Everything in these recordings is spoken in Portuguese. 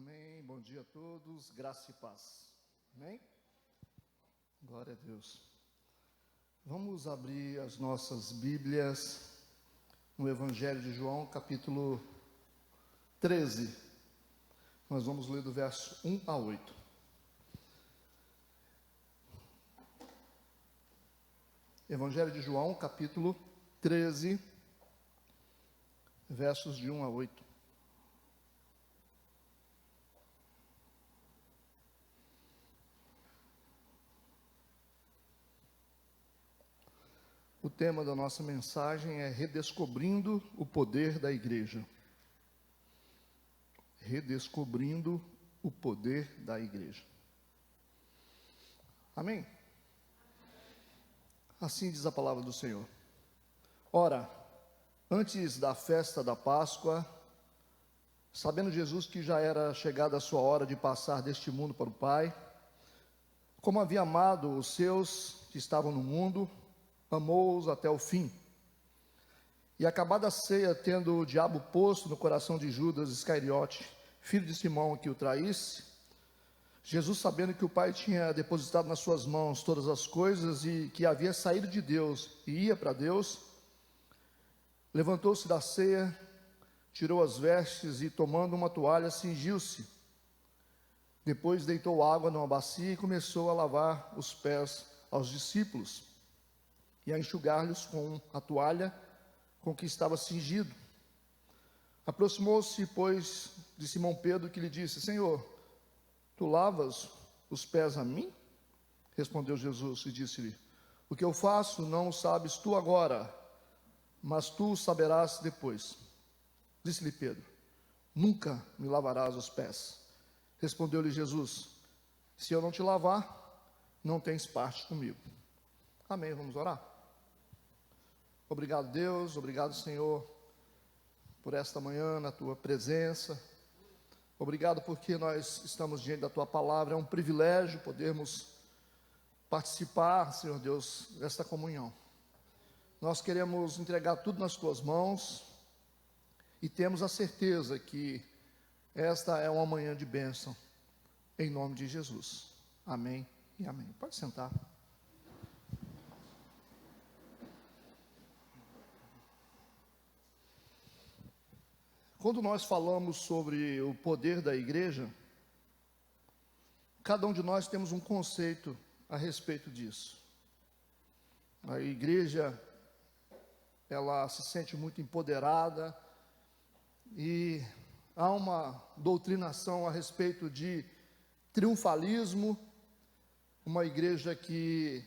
Amém, bom dia a todos, graça e paz, amém? Glória a Deus. Vamos abrir as nossas Bíblias no Evangelho de João, capítulo 13, nós vamos ler do verso 1 a 8. Evangelho de João, capítulo 13, versos de 1 a 8. O tema da nossa mensagem é redescobrindo o poder da igreja. Redescobrindo o poder da igreja. Amém? Assim diz a palavra do Senhor. Ora, antes da festa da Páscoa, sabendo Jesus que já era chegada a sua hora de passar deste mundo para o Pai, como havia amado os seus que estavam no mundo, amou-os até o fim. E acabada a ceia, tendo o diabo posto no coração de Judas Iscariote, filho de Simão, que o traísse, Jesus, sabendo que o Pai tinha depositado nas suas mãos todas as coisas e que havia saído de Deus e ia para Deus, levantou-se da ceia, tirou as vestes e, tomando uma toalha, cingiu-se. Depois deitou água numa bacia e começou a lavar os pés aos discípulos e a enxugar-lhes com a toalha com que estava cingido. Aproximou-se, pois, de Simão Pedro, que lhe disse: Senhor, tu lavas os pés a mim? Respondeu Jesus e disse-lhe: o que eu faço não o sabes tu agora, mas tu o saberás depois. Disse-lhe Pedro: nunca me lavarás os pés. Respondeu-lhe Jesus: se eu não te lavar, não tens parte comigo. Amém, vamos orar? Obrigado, Deus, obrigado, Senhor, por esta manhã na Tua presença. Obrigado porque nós estamos diante da Tua palavra. É um privilégio podermos participar, Senhor Deus, desta comunhão. Nós queremos entregar tudo nas Tuas mãos e temos a certeza que esta é uma manhã de bênção, em nome de Jesus. Amém e amém. Pode sentar. Quando nós falamos sobre o poder da igreja, cada um de nós temos um conceito a respeito disso. A igreja, ela se sente muito empoderada e há uma doutrinação a respeito de triunfalismo, uma igreja que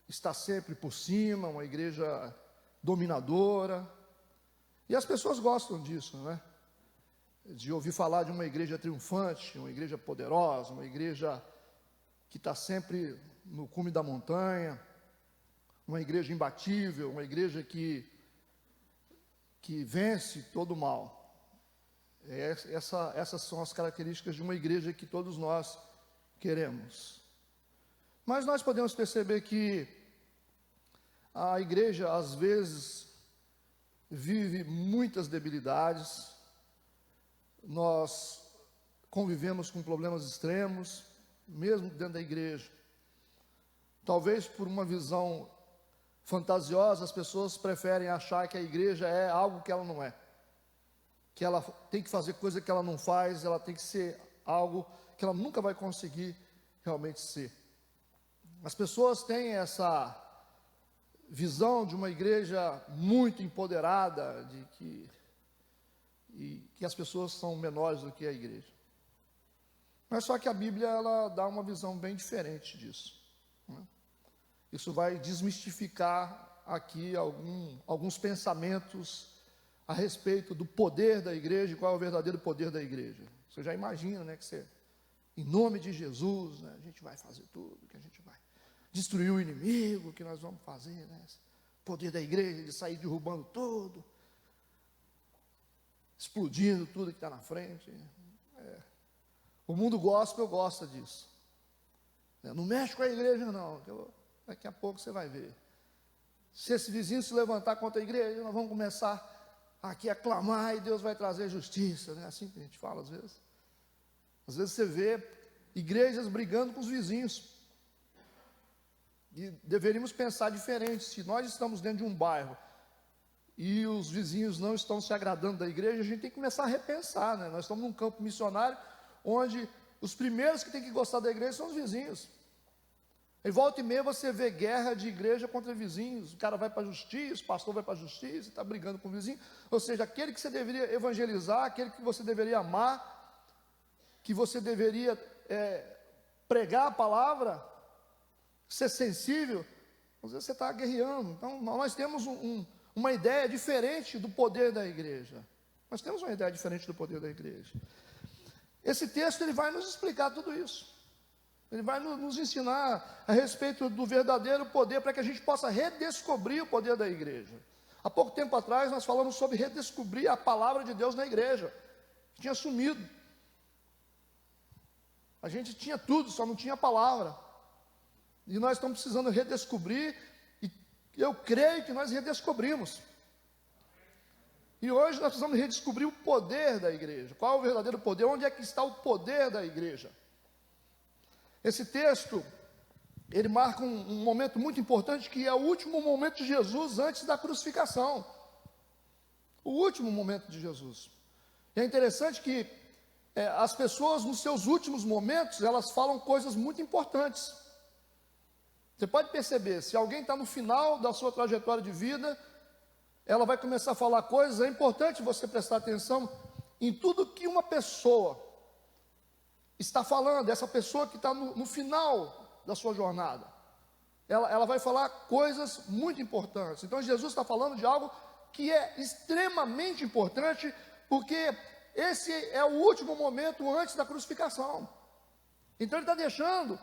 está sempre por cima, uma igreja dominadora. E as pessoas gostam disso, não é? De ouvir falar de uma igreja triunfante, uma igreja poderosa, uma igreja que está sempre no cume da montanha, uma igreja imbatível, uma igreja que vence todo o mal. Essas são as características de uma igreja que todos nós queremos. Mas nós podemos perceber que a igreja, às vezes, vive muitas debilidades. Nós convivemos com problemas extremos, mesmo dentro da igreja. Talvez por uma visão fantasiosa, as pessoas preferem achar que a igreja é algo que ela não é, que ela tem que fazer coisa que ela não faz, ela tem que ser algo que ela nunca vai conseguir realmente ser. As pessoas têm essa visão de uma igreja muito empoderada, que as pessoas são menores do que a igreja. Mas só que a Bíblia, ela dá uma visão bem diferente disso, né? Isso vai desmistificar aqui alguns pensamentos a respeito do poder da igreja e qual é o verdadeiro poder da igreja. Você já imagina, né, que você, em nome de Jesus, né, a gente vai fazer tudo, que a gente vai destruir o inimigo, que nós vamos fazer, né? Poder da igreja, de sair derrubando tudo, explodindo tudo que está na frente. O mundo gospel gosta disso. Não mexe com a igreja não, daqui a pouco você vai ver. Se esse vizinho se levantar contra a igreja, nós vamos começar aqui a clamar e Deus vai trazer justiça, né? Assim que a gente fala às vezes. Às vezes você vê igrejas brigando com os vizinhos. E deveríamos pensar diferente. Se nós estamos dentro de um bairro e os vizinhos não estão se agradando da igreja, a gente tem que começar a repensar, né? Nós estamos num campo missionário onde os primeiros que têm que gostar da igreja são os vizinhos. Em volta e meia você vê guerra de igreja contra vizinhos. O cara vai para a justiça, o pastor vai para a justiça e está brigando com o vizinho. Ou seja, aquele que você deveria evangelizar, aquele que você deveria amar, que você deveria pregar a palavra, ser sensível, às vezes você está guerreando. Então nós temos uma ideia diferente do poder da igreja. Nós temos uma ideia diferente do poder da igreja. Esse texto ele vai nos explicar tudo isso. Ele vai nos ensinar a respeito do verdadeiro poder, para que a gente possa redescobrir o poder da igreja. Há pouco tempo atrás nós falamos sobre redescobrir a palavra de Deus na igreja, que tinha sumido. A gente tinha tudo, só não tinha a palavra. E nós estamos precisando redescobrir, e eu creio que nós redescobrimos. E hoje nós precisamos redescobrir o poder da igreja. Qual é o verdadeiro poder? Onde é que está o poder da igreja? Esse texto, ele marca um momento muito importante, que é o último momento de Jesus antes da crucificação. O último momento de Jesus. E é interessante que as pessoas, nos seus últimos momentos, elas falam coisas muito importantes. Você pode perceber, se alguém está no final da sua trajetória de vida, ela vai começar a falar coisas. É importante você prestar atenção em tudo que uma pessoa está falando, essa pessoa que está no final da sua jornada. Ela vai falar coisas muito importantes. Então Jesus está falando de algo que é extremamente importante, porque esse é o último momento antes da crucificação. Então ele está deixando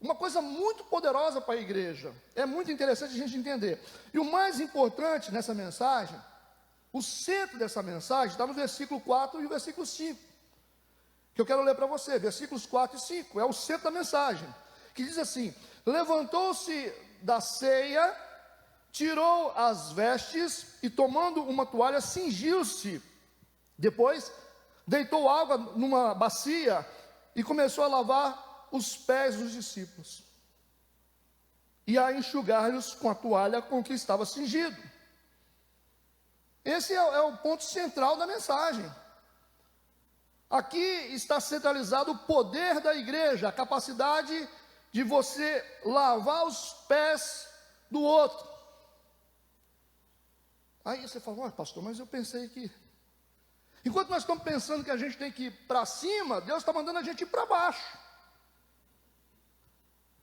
uma coisa muito poderosa para a igreja. É muito interessante a gente entender. E o mais importante nessa mensagem, o centro dessa mensagem, está no versículo 4 e o versículo 5, que eu quero ler para você. Versículos 4 e 5, é o centro da mensagem, que diz assim: levantou-se da ceia, tirou as vestes e, tomando uma toalha, cingiu-se. Depois, deitou água numa bacia e começou a lavar os pés dos discípulos e a enxugar-lhes com a toalha com que estava cingido. Esse é o ponto central da mensagem. Aqui está centralizado o poder da igreja, a capacidade de você lavar os pés do outro. Aí você fala: pastor, mas eu pensei que... Enquanto nós estamos pensando que a gente tem que ir para cima, Deus está mandando a gente ir para baixo,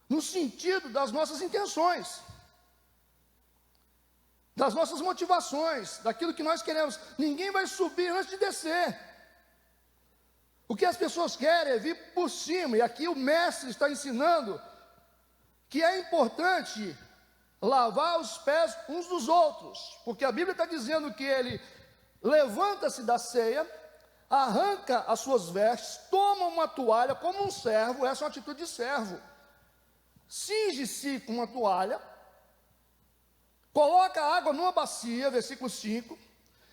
no sentido das nossas intenções, das nossas motivações, daquilo que nós queremos. Ninguém vai subir antes de descer. O que as pessoas querem é vir por cima, e aqui o mestre está ensinando que é importante lavar os pés uns dos outros, porque a Bíblia está dizendo que ele levanta-se da ceia, arranca as suas vestes, toma uma toalha como um servo. Essa é uma atitude de servo. Cinge-se com uma toalha, coloca água numa bacia, versículo 5,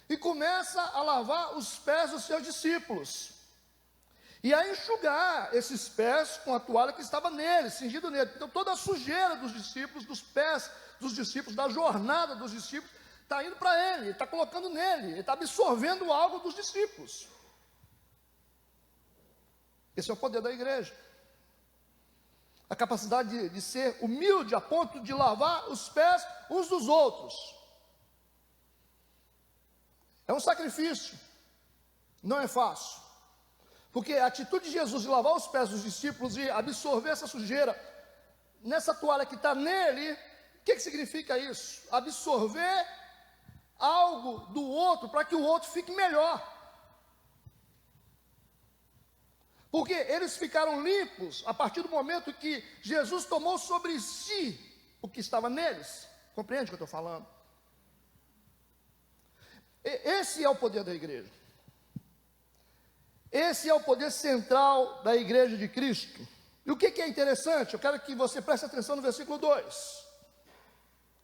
e começa a lavar os pés dos seus discípulos, e a enxugar esses pés com a toalha que estava nele, cingido nele. Então toda a sujeira dos discípulos, dos pés dos discípulos, da jornada dos discípulos, está indo para ele está colocando nele, ele está absorvendo algo dos discípulos. Esse é o poder da igreja. A capacidade de ser humilde a ponto de lavar os pés uns dos outros. É um sacrifício, não é fácil, porque a atitude de Jesus de lavar os pés dos discípulos e absorver essa sujeira nessa toalha que está nele, o que significa isso? Absorver algo do outro para que o outro fique melhor. Porque eles ficaram limpos a partir do momento que Jesus tomou sobre si o que estava neles. Compreende o que eu estou falando? Esse é o poder da igreja. Esse é o poder central da igreja de Cristo. E o que é interessante? Eu quero que você preste atenção no versículo 2.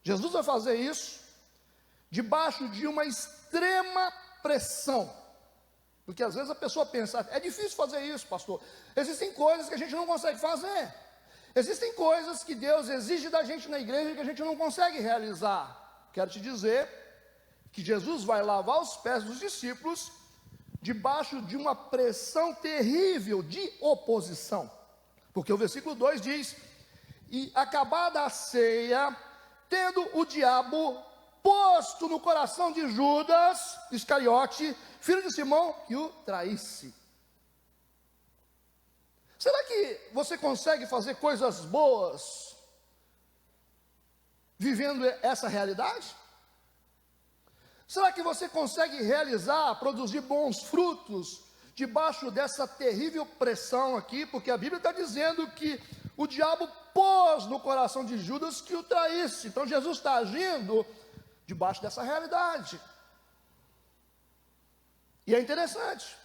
Jesus vai fazer isso debaixo de uma extrema pressão. Porque às vezes a pessoa pensa, é difícil fazer isso, pastor. Existem coisas que a gente não consegue fazer. Existem coisas que Deus exige da gente na igreja que a gente não consegue realizar. Quero te dizer que Jesus vai lavar os pés dos discípulos debaixo de uma pressão terrível de oposição. Porque o versículo 2 diz: e acabada a ceia, tendo o diabo posto no coração de Judas Iscariote, filho de Simão, que o traísse. Será que você consegue fazer coisas boas vivendo essa realidade? Será que você consegue realizar, produzir bons frutos debaixo dessa terrível pressão aqui? Porque a Bíblia está dizendo que o diabo pôs no coração de Judas que o traísse. Então Jesus está agindo debaixo dessa realidade. E é interessante,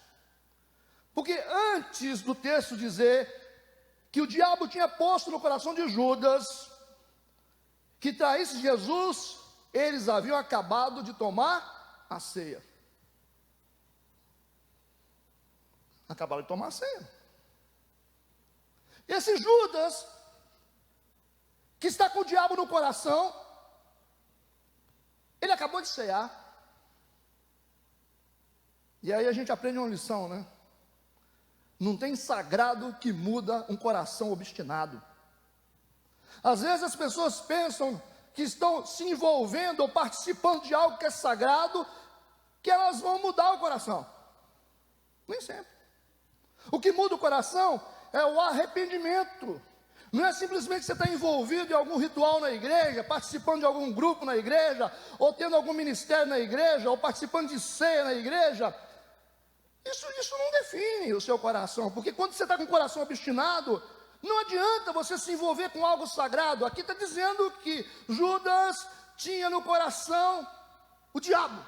porque antes do texto dizer que o diabo tinha posto no coração de Judas que traísse Jesus, eles haviam acabado de tomar a ceia. Acabaram de tomar a ceia. Esse Judas, que está com o diabo no coração, ele acabou de cear. E aí a gente aprende uma lição, né? Não tem sagrado que muda um coração obstinado. Às vezes as pessoas pensam que estão se envolvendo ou participando de algo que é sagrado, que elas vão mudar o coração. Nem sempre. O que muda o coração é o arrependimento. Não é simplesmente você estar envolvido em algum ritual na igreja, participando de algum grupo na igreja, ou tendo algum ministério na igreja, ou participando de ceia na igreja. Isso não define o seu coração, porque quando você está com o coração obstinado, não adianta você se envolver com algo sagrado. Aqui está dizendo que Judas tinha no coração o diabo,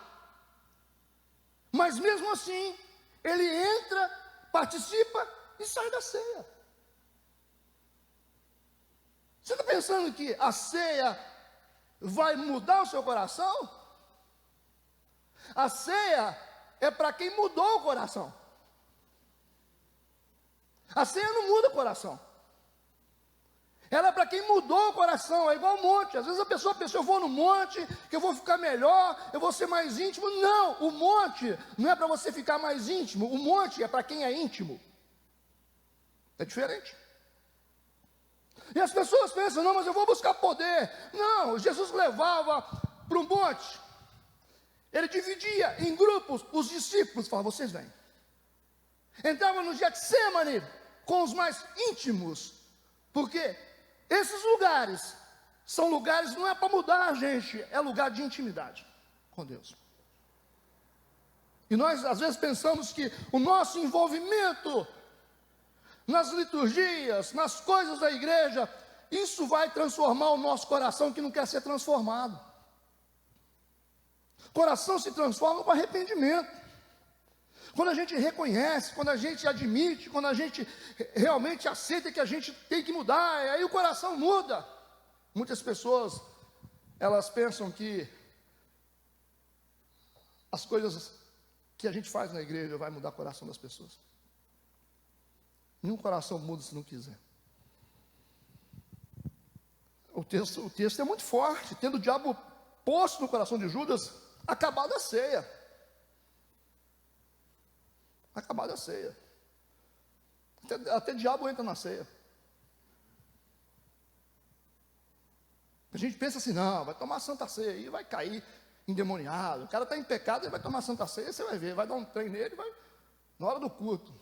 mas mesmo assim, ele entra, participa e sai da ceia. Você está pensando que a ceia vai mudar o seu coração? A ceia é para quem mudou o coração. A ceia não muda o coração. Ela é para quem mudou o coração. É igual o monte. Às vezes a pessoa pensa, eu vou no monte, que eu vou ficar melhor, eu vou ser mais íntimo. Não, o monte não é para você ficar mais íntimo. O monte é para quem é íntimo. É diferente. E as pessoas pensam, não, mas eu vou buscar poder. Não, Jesus levava para um monte. Ele dividia em grupos os discípulos, falava, vocês vêm. Entrava no Getsêmani com os mais íntimos, porque esses lugares são lugares, não é para mudar a gente, é lugar de intimidade com Deus. E nós às vezes pensamos que o nosso envolvimento nas liturgias, nas coisas da igreja, isso vai transformar o nosso coração que não quer ser transformado. Coração se transforma com arrependimento. Quando a gente reconhece, quando a gente admite, quando a gente realmente aceita que a gente tem que mudar, aí o coração muda. Muitas pessoas, elas pensam que as coisas que a gente faz na igreja vai mudar o coração das pessoas. Nenhum coração muda se não quiser. O texto é muito forte. Tendo o diabo posto no coração de Judas, acabada a ceia. Acabada a ceia. Até diabo entra na ceia. A gente pensa assim, não, vai tomar santa ceia e vai cair endemoniado. O cara está em pecado, ele vai tomar santa ceia, você vai ver, vai dar um trem nele, vai, na hora do culto.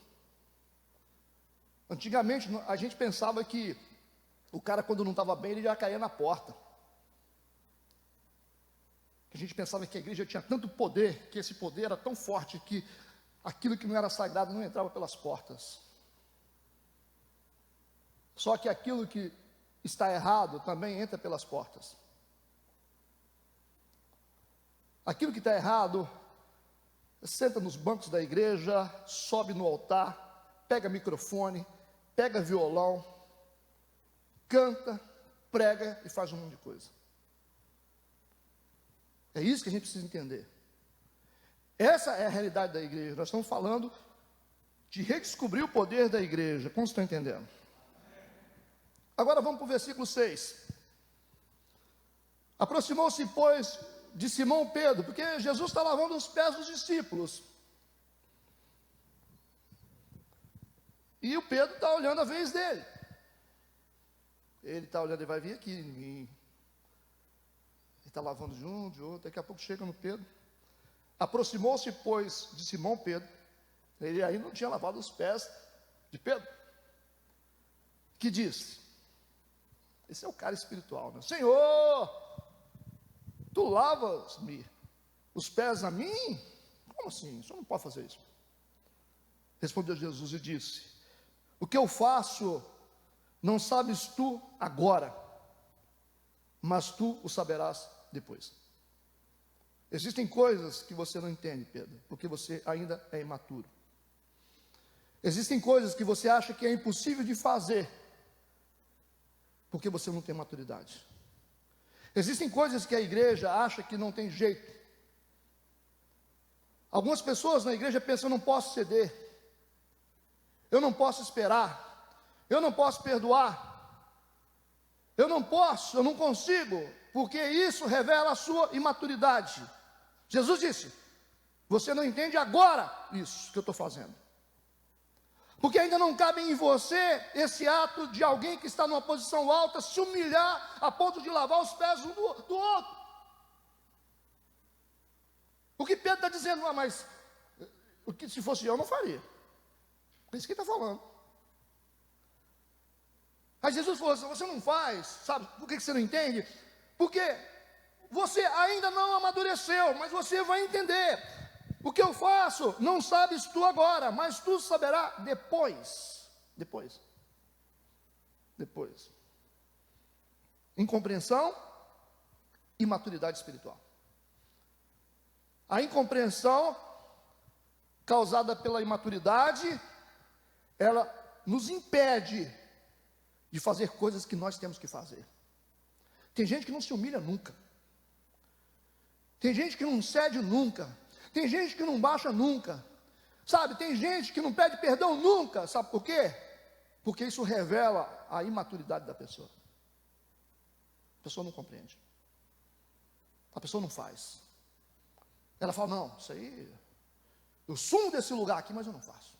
Antigamente a gente pensava que o cara quando não estava bem, ele já caía na porta. A gente pensava que a igreja tinha tanto poder, que esse poder era tão forte que aquilo que não era sagrado não entrava pelas portas. Só que aquilo que está errado também entra pelas portas. Aquilo que está errado, senta nos bancos da igreja, sobe no altar, pega microfone, pega violão, canta, prega e faz um monte de coisa. É isso que a gente precisa entender. Essa é a realidade da igreja. Nós estamos falando de redescobrir o poder da igreja. Como estão entendendo? Agora vamos para o versículo 6. Aproximou-se, pois, de Simão Pedro, porque Jesus está lavando os pés dos discípulos. E o Pedro está olhando a vez dele. Ele está olhando, ele vai vir aqui em mim. Ele está lavando de um, de outro, daqui a pouco chega no Pedro. Aproximou-se, pois, de Simão Pedro. Ele ainda não tinha lavado os pés de Pedro. Que disse: esse é o cara espiritual, né? Senhor, tu lavas-me os pés a mim? Como assim? O senhor não pode fazer isso. Respondeu Jesus e disse: o que eu faço não sabes tu agora, mas tu o saberás depois. Existem coisas que você não entende, Pedro, porque você ainda é imaturo. Existem coisas que você acha que é impossível de fazer, porque você não tem maturidade. Existem coisas que a igreja acha que não tem jeito. Algumas pessoas na igreja pensam: eu não posso ceder, eu não posso esperar, eu não posso perdoar, eu não posso, eu não consigo, porque isso revela a sua imaturidade. Jesus disse: você não entende agora isso que eu estou fazendo, porque ainda não cabe em você esse ato de alguém que está numa posição alta se humilhar a ponto de lavar os pés um do outro. O que Pedro está dizendo? Ah, mas o que se fosse eu não faria. É isso que ele está falando. Aí Jesus falou assim: você não faz, sabe por que você não entende? Porque você ainda não amadureceu, mas você vai entender. O que eu faço, não sabes tu agora, mas tu saberá depois. Depois. Incompreensão e maturidade espiritual. A incompreensão causada pela imaturidade, ela nos impede de fazer coisas que nós temos que fazer. Tem gente que não se humilha nunca. Tem gente que não cede nunca. Tem gente que não baixa nunca. Sabe, tem gente que não pede perdão nunca. Sabe por quê? Porque isso revela a imaturidade da pessoa. A pessoa não compreende. A pessoa não faz. Ela fala: não, isso aí, eu sumo desse lugar aqui, mas eu não faço.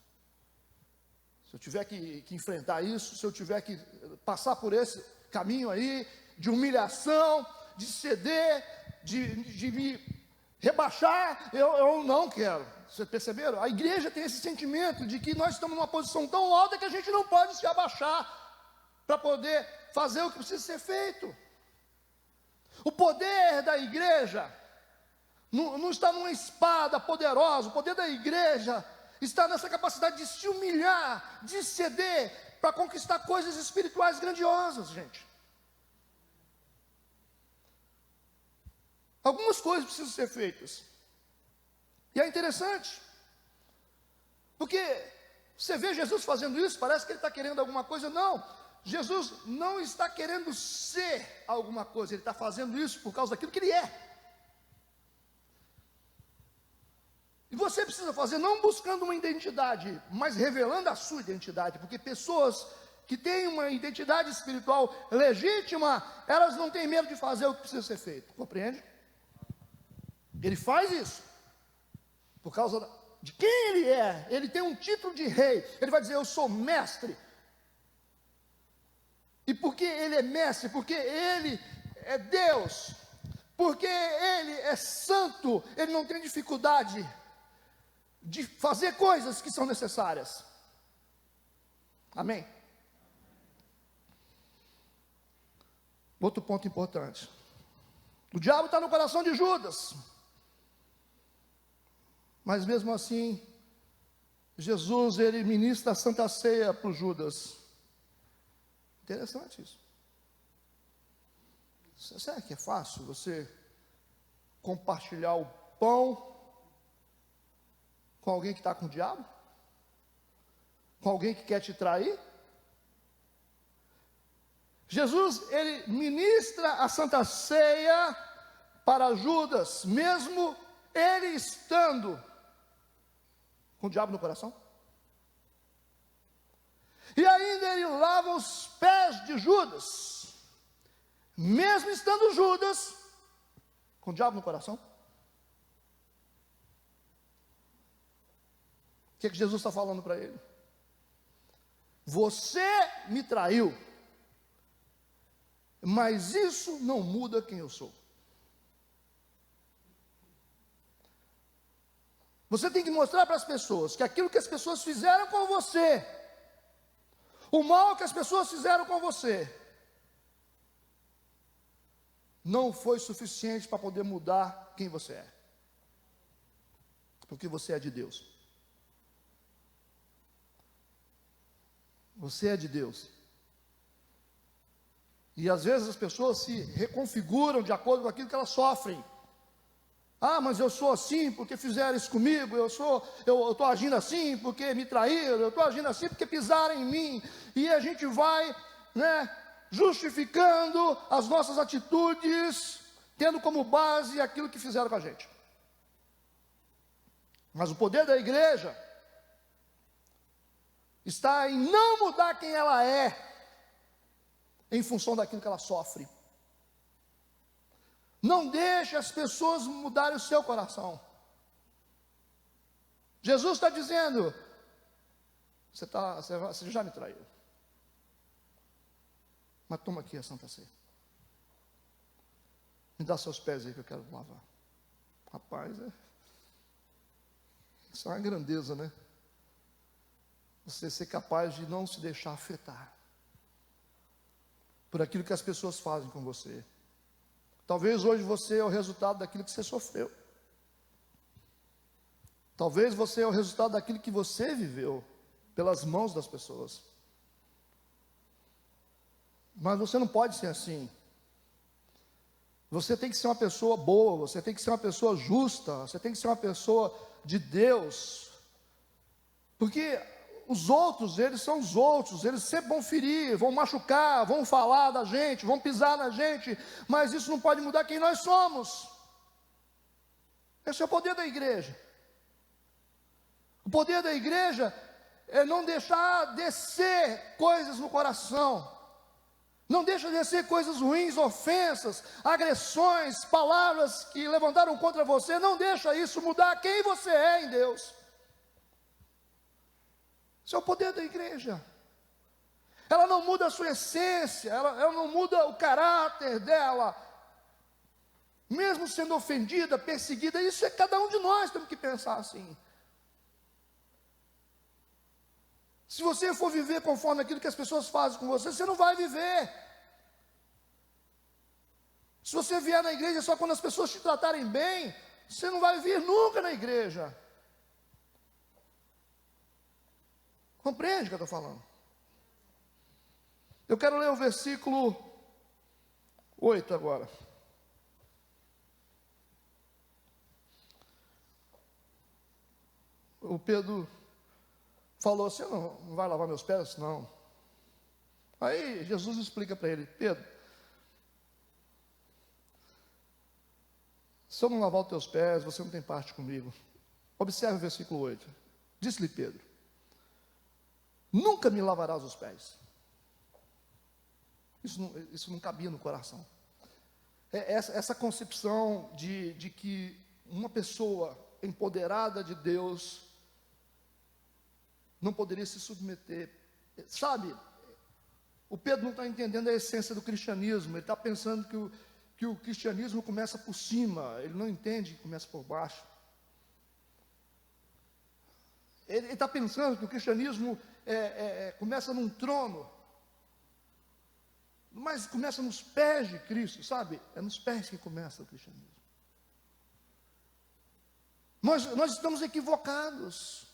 Se eu tiver que enfrentar isso, se eu tiver que passar por esse caminho aí, de humilhação, de ceder, de me rebaixar, eu não quero. Vocês perceberam? A igreja tem esse sentimento de que nós estamos numa posição tão alta que a gente não pode se abaixar para poder fazer o que precisa ser feito. O poder da igreja não está numa espada poderosa. O poder da igreja está nessa capacidade de se humilhar, de ceder, para conquistar coisas espirituais grandiosas, gente. Algumas coisas precisam ser feitas. E é interessante, porque você vê Jesus fazendo isso, parece que ele está querendo alguma coisa. Não, Jesus não está querendo ser alguma coisa, ele está fazendo isso por causa daquilo que ele é. E você precisa fazer não buscando uma identidade, mas revelando a sua identidade, porque pessoas que têm uma identidade espiritual legítima, elas não têm medo de fazer o que precisa ser feito, compreende? Ele faz isso por causa de quem ele é. Ele tem um título de rei, ele vai dizer: eu sou mestre. E porque ele é mestre, porque ele é Deus, porque ele é santo, ele não tem dificuldade de fazer coisas que são necessárias. Amém? Outro ponto importante: o diabo está no coração de Judas, mas mesmo assim Jesus, ele ministra a Santa Ceia para o Judas. Interessante isso. Será que é fácil você compartilhar o pão com alguém que está com o diabo? Com alguém que quer te trair? Jesus, ele ministra a Santa Ceia para Judas, mesmo ele estando com o diabo no coração? E ainda ele lava os pés de Judas, mesmo estando Judas com o diabo no coração? O que Jesus está falando para ele? Você me traiu, mas isso não muda quem eu sou. Você tem que mostrar para as pessoas que aquilo que as pessoas fizeram com você, o mal que as pessoas fizeram com você, não foi suficiente para poder mudar quem você é. Porque você é de Deus. Você é de Deus. E às vezes as pessoas se reconfiguram de acordo com aquilo que elas sofrem. Ah, mas eu sou assim porque fizeram isso comigo, eu estou agindo assim porque me traíram, eu estou agindo assim porque pisaram em mim. E a gente vai, justificando as nossas atitudes, tendo como base aquilo que fizeram com a gente. Mas o poder da igreja está em não mudar quem ela é, em função daquilo que ela sofre. Não deixe as pessoas mudarem o seu coração. Jesus está dizendo, você já me traiu, mas toma aqui a Santa Ceia. Me dá seus pés aí que eu quero lavar. Rapaz, isso é uma grandeza, né? Você ser capaz de não se deixar afetar por aquilo que as pessoas fazem com você. Talvez hoje você é o resultado daquilo que você sofreu. Talvez você é o resultado daquilo que você viveu pelas mãos das pessoas. Mas você não pode ser assim. Você tem que ser uma pessoa boa, você tem que ser uma pessoa justa, você tem que ser uma pessoa de Deus. Porque os outros, eles são os outros, eles sempre vão ferir, vão machucar, vão falar da gente, vão pisar na gente, mas isso não pode mudar quem nós somos. Esse é o poder da igreja. O poder da igreja é não deixar descer coisas no coração, não deixa descer coisas ruins, ofensas, agressões, palavras que levantaram contra você, não deixa isso mudar quem você é em Deus. Esse é o poder da igreja. Ela não muda a sua essência, ela não muda o caráter dela. Mesmo sendo ofendida, perseguida, isso é cada um de nós, temos que pensar assim. Se você for viver conforme aquilo que as pessoas fazem com você, você não vai viver. Se você vier na igreja só quando as pessoas te tratarem bem, você não vai vir nunca na igreja. Compreende o que eu estou falando? Eu quero ler o versículo 8 agora. O Pedro falou assim, não vai lavar meus pés? Não. Aí Jesus explica para ele, Pedro, se eu não lavar os teus pés, você não tem parte comigo. Observe o versículo 8. Disse-lhe Pedro, nunca me lavarás os pés. Isso não cabia no coração. Essa concepção de que uma pessoa empoderada de Deus não poderia se submeter. Sabe, o Pedro não está entendendo a essência do cristianismo. Ele está pensando que o cristianismo começa por cima. Ele não entende que começa por baixo. Ele está pensando que o cristianismo começa num trono, mas começa nos pés de Cristo, sabe? É nos pés que começa o cristianismo. Nós estamos equivocados.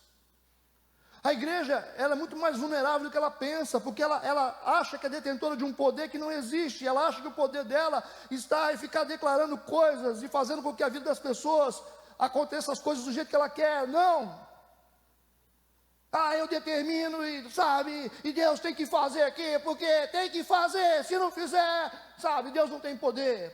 A igreja, ela é muito mais vulnerável do que ela pensa, porque ela acha que é detentora de um poder que não existe. Ela acha que o poder dela está em ficar declarando coisas e fazendo com que a vida das pessoas aconteça as coisas do jeito que ela quer. Não. Eu determino e Deus tem que fazer aqui, porque tem que fazer, se não fizer, Deus não tem poder.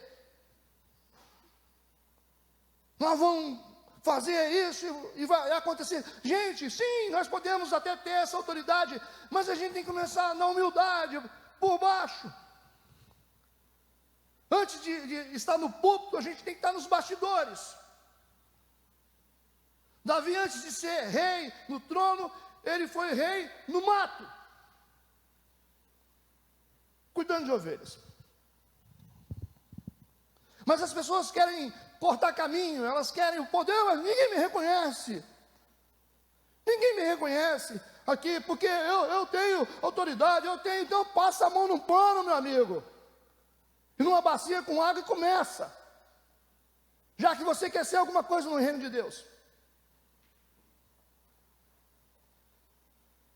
Nós vamos fazer isso e vai acontecer. Gente, sim, nós podemos até ter essa autoridade, mas a gente tem que começar na humildade, por baixo. Antes de estar no púlpito, a gente tem que estar nos bastidores. Davi, antes de ser rei no trono, ele foi rei no mato, cuidando de ovelhas. Mas as pessoas querem cortar caminho, elas querem o poder, mas ninguém me reconhece. Ninguém me reconhece aqui, porque eu tenho autoridade, então passa a mão num pano, meu amigo. E numa bacia com água e começa. Já que você quer ser alguma coisa no reino de Deus.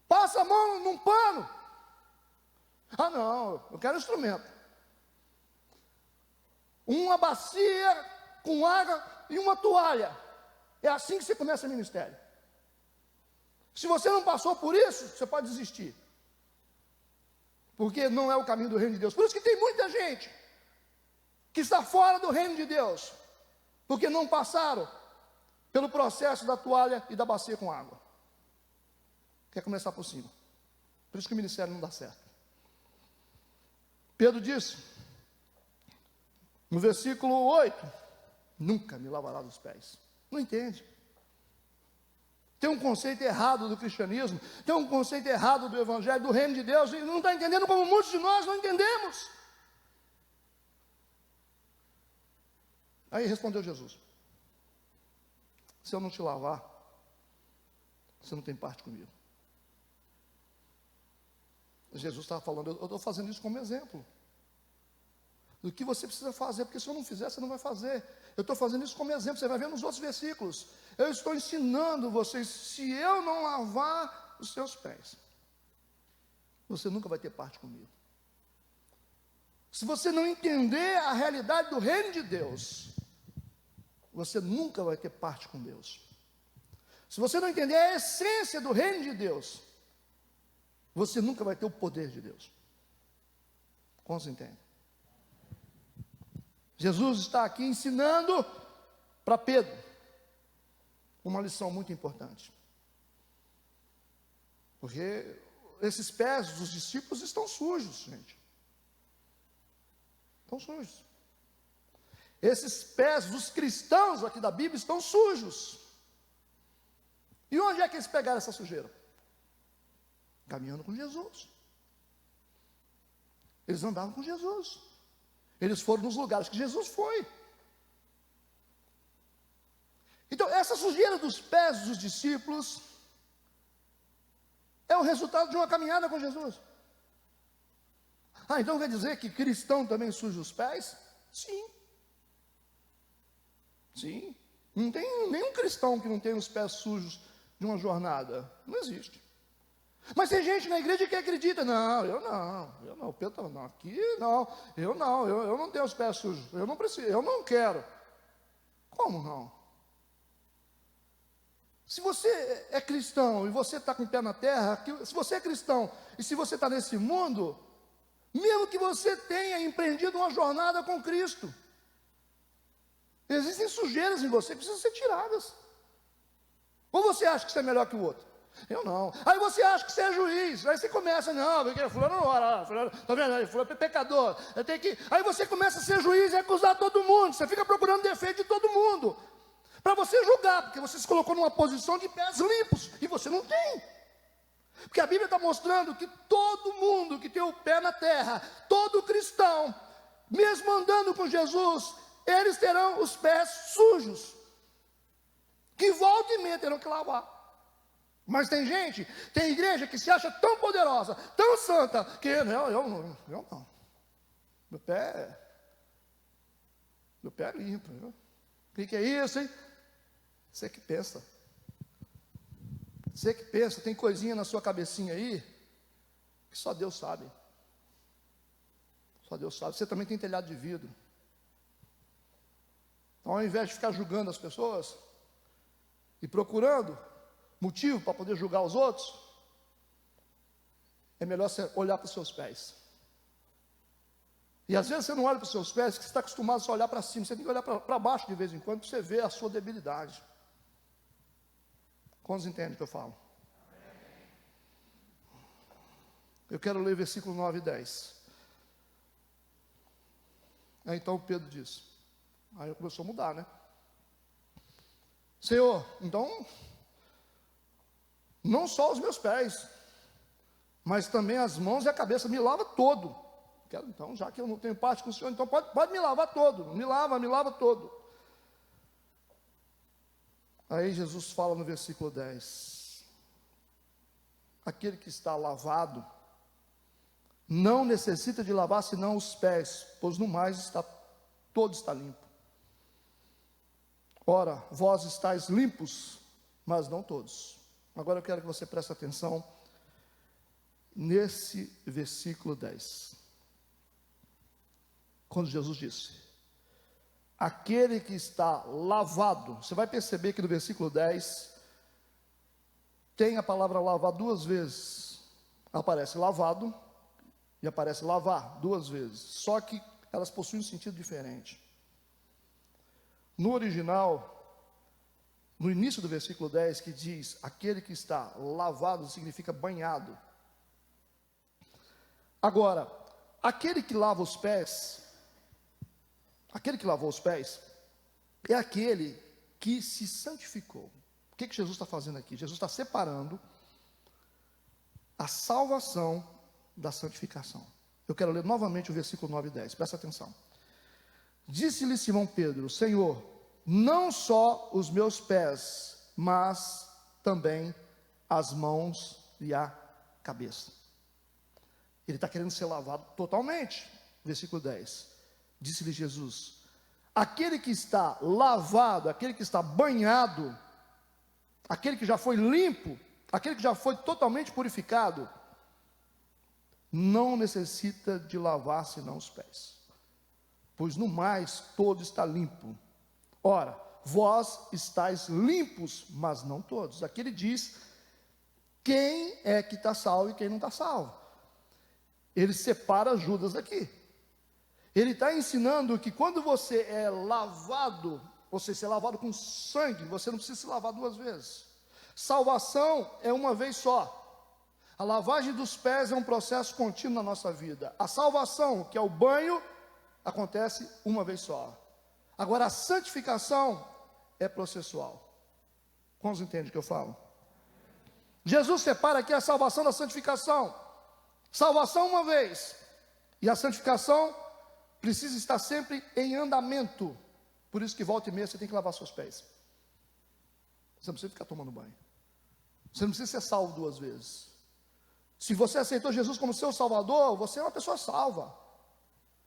Passa a mão num pano. Ah não, eu quero instrumento. Uma bacia com água e uma toalha. É assim que você começa o ministério. Se você não passou por isso, você pode desistir. Porque não é o caminho do reino de Deus. Por isso que tem muita gente que está fora do reino de Deus, porque não passaram pelo processo da toalha e da bacia com água. Quer começar por cima. Por isso que o ministério não dá certo. Pedro disse, no versículo 8, nunca me lavarás os pés. Não entende. Tem um conceito errado do cristianismo, tem um conceito errado do evangelho, do reino de Deus, e não está entendendo como muitos de nós não entendemos. Aí respondeu Jesus, se eu não te lavar, você não tem parte comigo. Jesus estava falando, eu estou fazendo isso como exemplo, do que você precisa fazer, porque se eu não fizer, você não vai fazer. Eu estou fazendo isso como exemplo, você vai ver nos outros versículos. Eu estou ensinando vocês, se eu não lavar os seus pés, você nunca vai ter parte comigo. Se você não entender a realidade do reino de Deus, você nunca vai ter parte com Deus. Se você não entender a essência do reino de Deus, você nunca vai ter o poder de Deus. Quantos entendem? Jesus está aqui ensinando para Pedro uma lição muito importante. Porque esses pés dos discípulos estão sujos, gente. Estão sujos. Esses pés dos cristãos aqui da Bíblia estão sujos. E onde é que eles pegaram essa sujeira? Caminhando com Jesus. Eles andavam com Jesus. Eles foram nos lugares que Jesus foi. Então, essa sujeira dos pés dos discípulos é o resultado de uma caminhada com Jesus. Ah, então quer dizer que cristão também suja os pés? Sim. Sim. Não tem nenhum cristão que não tenha os pés sujos de uma jornada. Não existe. Mas tem gente na igreja que acredita, não, o Pedro não, aqui não, eu não tenho os pés sujos, eu não preciso, eu não quero. Como não? Se você é cristão e você está com o pé na terra, se você é cristão e se você está nesse mundo, mesmo que você tenha empreendido uma jornada com Cristo, existem sujeiras em você que precisam ser tiradas. Ou você acha que você é melhor que o outro? Eu não. Aí você acha que você é juiz. Aí você começa, não, porque fulano não ora, fulano, tá vendo aí, fulano é pecador. Aí você começa a ser juiz e acusar todo mundo. Você fica procurando defeito de todo mundo. Para você julgar, porque você se colocou numa posição de pés limpos. E você não tem. Porque a Bíblia está mostrando que todo mundo que tem o pé na terra, todo cristão, mesmo andando com Jesus, eles terão os pés sujos. Que volta e meia terão que lavar. Mas tem gente, tem igreja que se acha tão poderosa, tão santa, que eu não. Meu pé é limpo. Viu? O que é isso, hein? Você que pensa. Você que pensa, tem coisinha na sua cabecinha aí, que só Deus sabe. Só Deus sabe. Você também tem telhado de vidro. Então, ao invés de ficar julgando as pessoas e procurando motivo para poder julgar os outros, é melhor você olhar para os seus pés. E às vezes você não olha para os seus pés, porque você está acostumado a só olhar para cima. Você tem que olhar para baixo de vez em quando, para você ver a sua debilidade. Quantos entendem o que eu falo? Eu quero ler versículo 9 e 10. Aí então Pedro diz, aí começou a mudar, né? Senhor, então, não só os meus pés, mas também as mãos e a cabeça, me lava todo. Então, já que eu não tenho parte com o Senhor, então pode me lavar todo, me lava todo. Aí Jesus fala no versículo 10, aquele que está lavado, não necessita de lavar senão os pés, pois no mais todo está limpo. Ora, vós estáis limpos, mas não todos. Agora eu quero que você preste atenção nesse versículo 10. Quando Jesus disse, aquele que está lavado, você vai perceber que no versículo 10, tem a palavra lavar duas vezes. Aparece lavado e aparece lavar duas vezes, só que elas possuem um sentido diferente. No original, no início do versículo 10, que diz, aquele que está lavado significa banhado. Agora, aquele que lava os pés, aquele que lavou os pés, é aquele que se santificou. O que Jesus está fazendo aqui? Jesus está separando a salvação da santificação. Eu quero ler novamente o versículo 9 e 10, presta atenção. Disse-lhe Simão Pedro, Senhor, não só os meus pés, mas também as mãos e a cabeça. Ele está querendo ser lavado totalmente. Versículo 10. Disse-lhe Jesus, aquele que está lavado, aquele que está banhado, aquele que já foi limpo, aquele que já foi totalmente purificado, não necessita de lavar senão os pés, pois no mais todo está limpo. Ora, vós estáis limpos, mas não todos. Aqui ele diz quem é que está salvo e quem não está salvo. Ele separa Judas daqui. Ele está ensinando que quando você é lavado, você é lavado com sangue, você não precisa se lavar duas vezes. Salvação é uma vez só. A lavagem dos pés é um processo contínuo na nossa vida. A salvação, que é o banho, acontece uma vez só. Agora, a santificação é processual. Quantos entendem o que eu falo? Jesus separa aqui a salvação da santificação. Salvação uma vez, e a santificação precisa estar sempre em andamento. Por isso que volta e meia você tem que lavar seus pés. Você não precisa ficar tomando banho. Você não precisa ser salvo duas vezes. Se você aceitou Jesus como seu salvador, você é uma pessoa salva.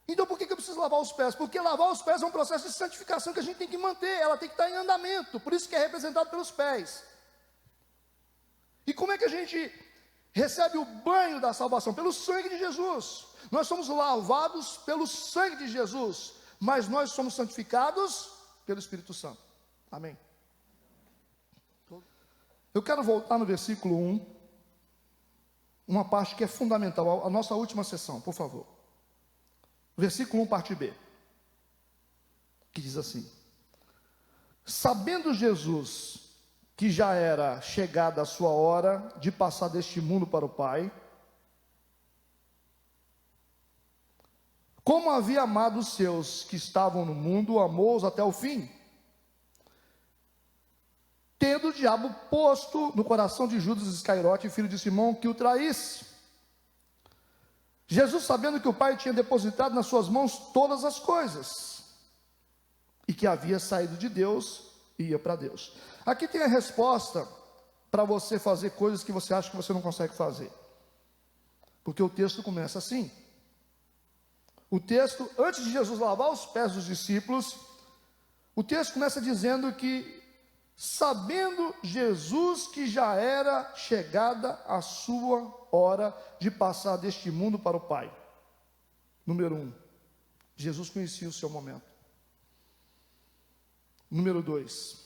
Então por que eu preciso lavar os pés? Porque lavar os pés é um processo de santificação que a gente tem que manter, ela tem que estar em andamento, por isso que é representado pelos pés. E como é que a gente recebe o banho da salvação? Pelo sangue de Jesus. Nós somos lavados pelo sangue de Jesus, mas nós somos santificados pelo Espírito Santo. Amém? Eu quero voltar no versículo 1, uma parte que é fundamental, a nossa última sessão, por favor. Versículo 1, parte B, que diz assim: sabendo Jesus que já era chegada a sua hora de passar deste mundo para o Pai, como havia amado os seus que estavam no mundo, amou-os até o fim, tendo o diabo posto no coração de Judas Iscariote, filho de Simão, que o traísse. Jesus, sabendo que o Pai tinha depositado nas suas mãos todas as coisas, e que havia saído de Deus e ia para Deus. Aqui tem a resposta para você fazer coisas que você acha que você não consegue fazer. Porque o texto começa assim. O texto, antes de Jesus lavar os pés dos discípulos, o texto começa dizendo que, sabendo Jesus que já era chegada a sua hora de passar deste mundo para o Pai. Número 1, Jesus conhecia o seu momento. Número 2,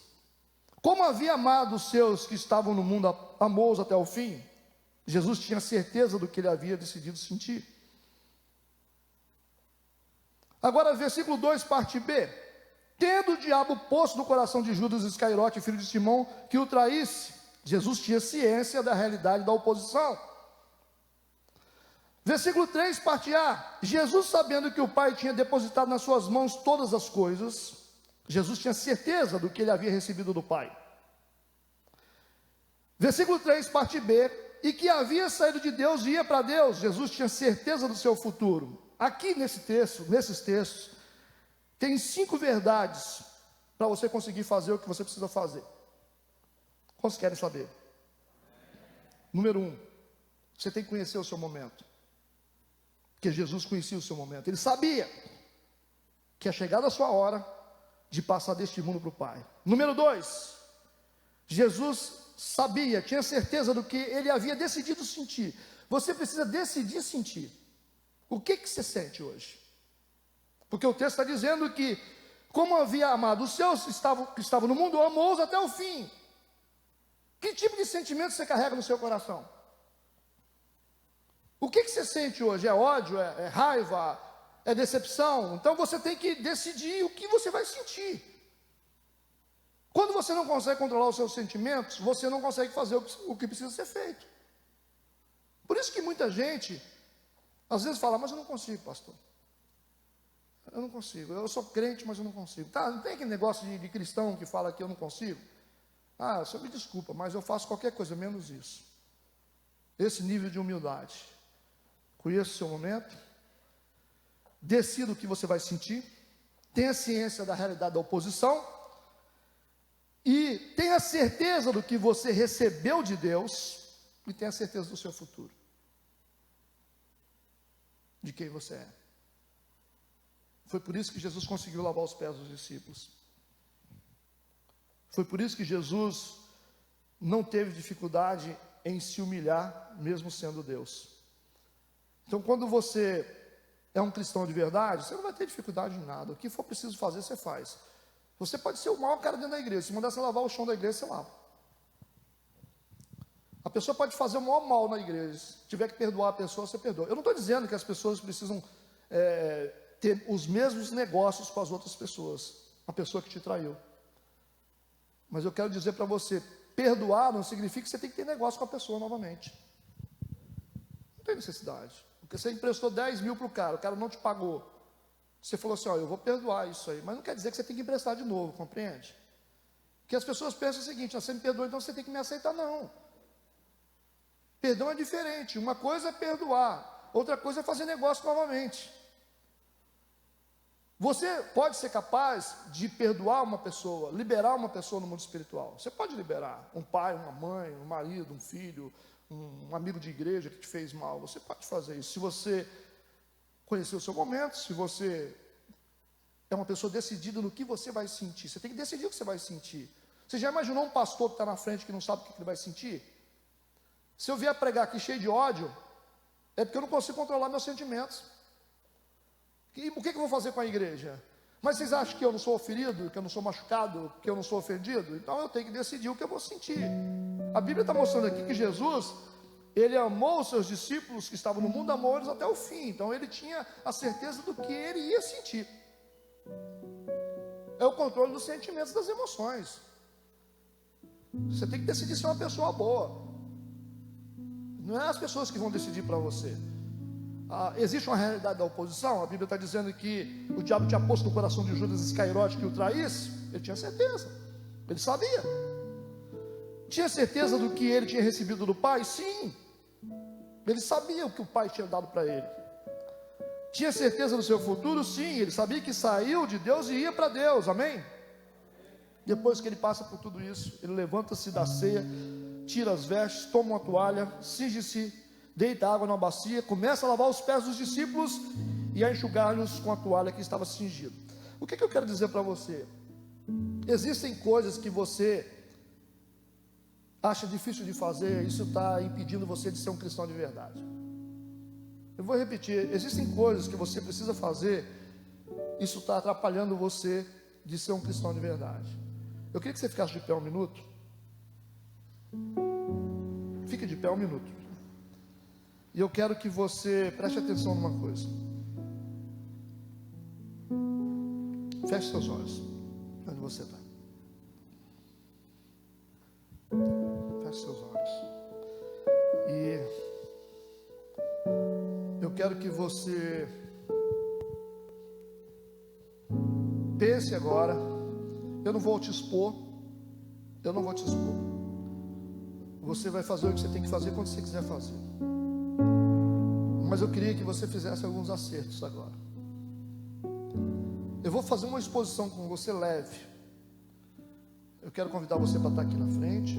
como havia amado os seus que estavam no mundo, amou-os até o fim. Jesus tinha certeza do que ele havia decidido sentir. Agora, versículo 2, parte B. Tendo o diabo posto no coração de Judas Iscariote, filho de Simão, que o traísse. Jesus tinha ciência da realidade da oposição. Versículo 3, parte A. Jesus, sabendo que o Pai tinha depositado nas suas mãos todas as coisas, Jesus tinha certeza do que ele havia recebido do Pai. Versículo 3, parte B. E que havia saído de Deus e ia para Deus. Jesus tinha certeza do seu futuro. Aqui nesses textos, tem 5 verdades para você conseguir fazer o que você precisa fazer. Quantos querem saber? Número 1, você tem que conhecer o seu momento. Porque Jesus conhecia o seu momento. Ele sabia que é chegada a sua hora de passar deste mundo para o Pai. Número 2, Jesus sabia, tinha certeza do que ele havia decidido sentir. Você precisa decidir sentir. O que você sente hoje? Porque o texto está dizendo que, como havia amado os seus que estavam no mundo, amou-os até o fim. Que tipo de sentimento você carrega no seu coração? O que você sente hoje? É ódio? É raiva? É decepção? Então você tem que decidir o que você vai sentir. Quando você não consegue controlar os seus sentimentos, você não consegue fazer o que precisa ser feito. Por isso que muita gente, às vezes fala, mas eu não consigo, pastor. Eu não consigo, eu sou crente, mas eu não consigo. Tá, não tem aquele negócio de cristão que fala que eu não consigo? Ah, só me desculpa, mas eu faço qualquer coisa, menos isso. Esse nível de humildade. Conheça o seu momento, decida o que você vai sentir, tenha ciência da realidade da oposição, e tenha certeza do que você recebeu de Deus, e tenha certeza do seu futuro, de quem você é. Foi por isso que Jesus conseguiu lavar os pés dos discípulos. Foi por isso que Jesus não teve dificuldade em se humilhar, mesmo sendo Deus. Então, quando você é um cristão de verdade, você não vai ter dificuldade em nada. O que for preciso fazer, você faz. Você pode ser o maior cara dentro da igreja. Se mandar você lavar o chão da igreja, você lava. A pessoa pode fazer o maior mal na igreja. Se tiver que perdoar a pessoa, você perdoa. Eu não estou dizendo que as pessoas precisam ter os mesmos negócios com as outras pessoas. A pessoa que te traiu. Mas eu quero dizer para você, perdoar não significa que você tem que ter negócio com a pessoa novamente. Não tem necessidade. Porque você emprestou 10 mil para o cara não te pagou. Você falou assim, eu vou perdoar isso aí. Mas não quer dizer que você tem que emprestar de novo, compreende? Porque as pessoas pensam o seguinte, você me perdoou, então você tem que me aceitar. Não. Perdão é diferente. Uma coisa é perdoar, outra coisa é fazer negócio novamente. Você pode ser capaz de perdoar uma pessoa, liberar uma pessoa no mundo espiritual. Você pode liberar um pai, uma mãe, um marido, um filho, um amigo de igreja que te fez mal. Você pode fazer isso. Se você conhecer o seu momento, se você é uma pessoa decidida no que você vai sentir. Você tem que decidir o que você vai sentir. Você já imaginou um pastor que está na frente que não sabe o que ele vai sentir? Se eu vier pregar aqui cheio de ódio, é porque eu não consigo controlar meus sentimentos. E o que eu vou fazer com a igreja? Mas vocês acham que eu não sou ferido, que eu não sou machucado, que eu não sou ofendido? Então eu tenho que decidir o que eu vou sentir. A Bíblia está mostrando aqui que Jesus, ele amou os seus discípulos que estavam no mundo, amou eles até o fim. Então ele tinha a certeza do que ele ia sentir. É o controle dos sentimentos, das emoções. Você tem que decidir ser uma pessoa boa. Não é as pessoas que vão decidir para você. Existe uma realidade da oposição. A Bíblia está dizendo que o diabo tinha posto no coração de Judas Iscariote que o traísse. Ele tinha certeza, ele sabia. Tinha certeza do que ele tinha recebido do Pai? Sim. Ele sabia o que o Pai tinha dado para ele. Tinha certeza do seu futuro? Sim. Ele sabia que saiu de Deus e ia para Deus, amém? Depois que ele passa por tudo isso, ele levanta-se da ceia, tira as vestes, toma uma toalha, cinge-se, deita água na bacia, começa a lavar os pés dos discípulos e a enxugar-los com a toalha que estava cingida. O que eu quero dizer para você? Existem coisas que você acha difícil de fazer, isso está impedindo você de ser um cristão de verdade. Eu vou repetir, existem coisas que você precisa fazer, isso está atrapalhando você de ser um cristão de verdade. Eu queria que você ficasse de pé um minuto. Fique de pé um minuto. E eu quero que você preste atenção numa coisa. Feche seus olhos. Onde você está? Feche quero que você pense agora. Eu não vou te expor. Você vai fazer o que você tem que fazer quando você quiser fazer. Mas eu queria que você fizesse alguns acertos agora. Eu vou fazer uma exposição com você leve. Eu quero convidar você para estar aqui na frente.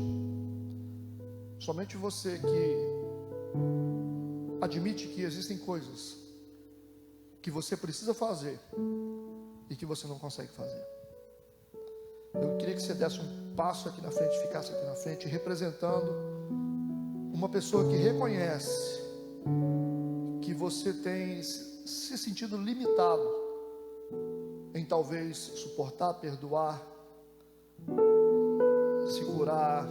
Somente você que admite que existem coisas que você precisa fazer e que você não consegue fazer. Eu queria que você desse um passo aqui na frente, ficasse aqui na frente, representando uma pessoa que reconhece que você tem se sentido limitado em talvez suportar, perdoar, se curar.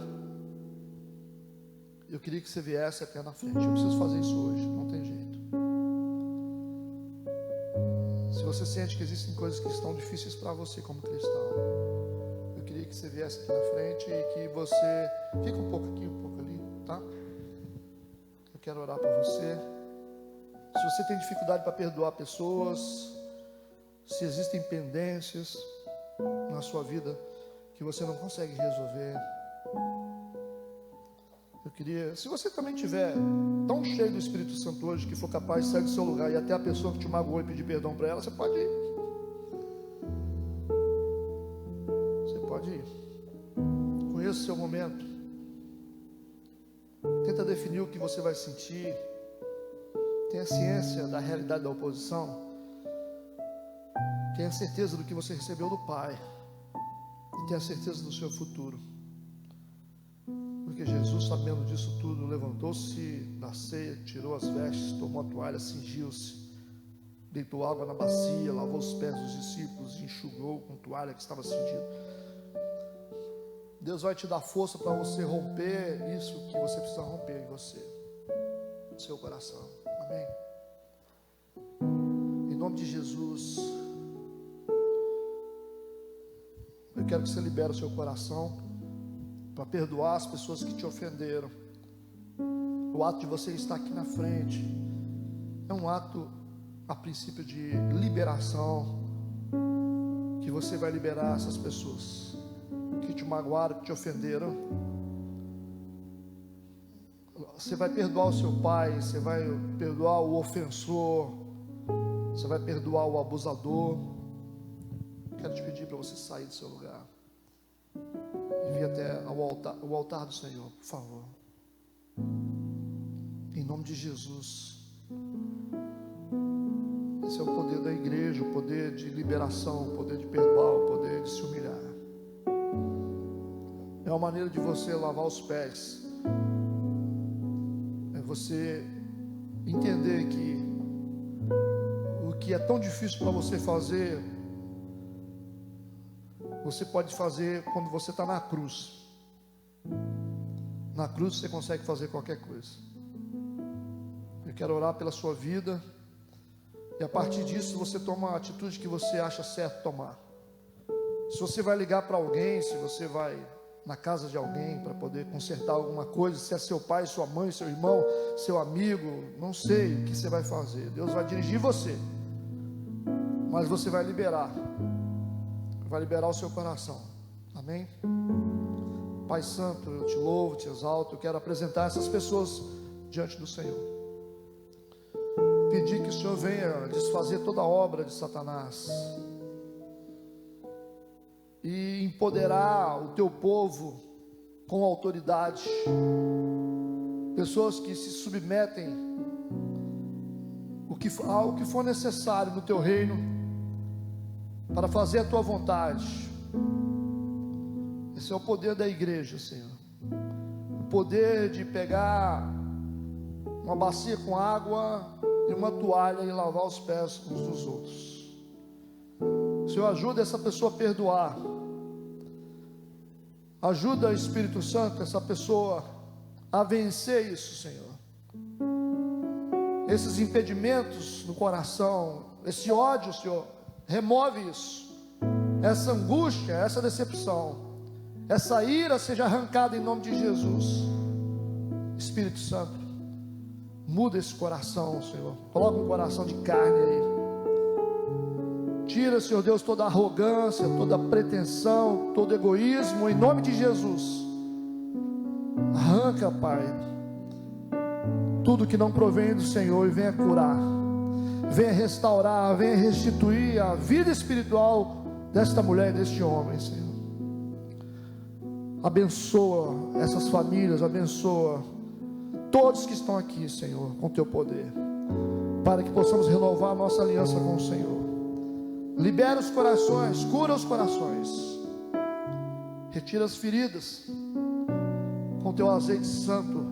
Eu queria que você viesse até na frente. Eu preciso fazer isso hoje, não tem jeito. Se você sente que existem coisas que estão difíceis para você como cristão, eu queria que você viesse aqui na frente e que você fica um pouco aqui, um pouco ali, tá? Eu quero orar por você. Se você tem dificuldade para perdoar pessoas, se existem pendências na sua vida que você não consegue resolver, eu queria, se você também estiver tão cheio do Espírito Santo hoje que for capaz de sair do seu lugar e até a pessoa que te magoou e pedir perdão para ela, você pode ir. Você pode ir. Conheça o seu momento. Tenta definir o que você vai sentir. Tenha ciência da realidade da oposição. Tenha certeza do que você recebeu do Pai. E tenha certeza do seu futuro. Porque Jesus, sabendo disso tudo, levantou-se da ceia, tirou as vestes, tomou a toalha, cingiu-se, deitou água na bacia, lavou os pés dos discípulos e enxugou com toalha que estava cingida. Deus vai te dar força para você romper isso que você precisa romper em você, no seu coração. Amém? Em nome de Jesus, eu quero que você libere o seu coração para perdoar as pessoas que te ofenderam. O ato de você estar aqui na frente é um ato, a princípio, de liberação, que você vai liberar essas pessoas que te magoaram, que te ofenderam. Você vai perdoar o seu pai, você vai perdoar o ofensor, você vai perdoar o abusador. Quero te pedir para você sair do seu lugar e vir até o altar do Senhor, por favor. Em nome de Jesus. Esse é o poder da igreja, o poder de liberação, o poder de perdoar, o poder de se humilhar. É uma maneira de você lavar os pés. É você entender que o que é tão difícil para você fazer, você pode fazer quando você está na cruz. Na cruz você consegue fazer qualquer coisa. Eu quero orar pela sua vida. E a partir disso você toma a atitude que você acha certo tomar. Se você vai ligar para alguém, se você vai na casa de alguém para poder consertar alguma coisa, se é seu pai, sua mãe, seu irmão, seu amigo, não sei o que você vai fazer. Deus vai dirigir você. Mas você vai liberar o seu coração. Amém? Pai Santo, eu te louvo, te exalto. Eu quero apresentar essas pessoas diante do Senhor. Pedir que o Senhor venha desfazer toda a obra de Satanás e empoderar o teu povo com autoridade. Pessoas que se submetem ao que for necessário no teu reino para fazer a tua vontade. Esse é o poder da igreja, Senhor. O poder de pegar uma bacia com água e uma toalha e lavar os pés uns dos outros. Senhor, ajuda essa pessoa a perdoar. Ajuda, Espírito Santo, essa pessoa a vencer isso, Senhor. Esses impedimentos no coração, esse ódio, Senhor, remove isso. Essa angústia, essa decepção, essa ira seja arrancada em nome de Jesus. Espírito Santo, Muda esse coração, Senhor. Coloca um coração de carne aí. Tira, Senhor Deus, toda arrogância, toda pretensão, todo egoísmo, em nome de Jesus. Arranca, Pai, tudo que não provém do Senhor e venha curar, venha restaurar, venha restituir a vida espiritual desta mulher e deste homem, Senhor. Abençoa essas famílias, abençoa todos que estão aqui, Senhor, com teu poder, para que possamos renovar a nossa aliança com o Senhor. Libera os corações, cura os corações, retira as feridas com teu azeite santo,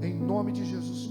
em nome de Jesus.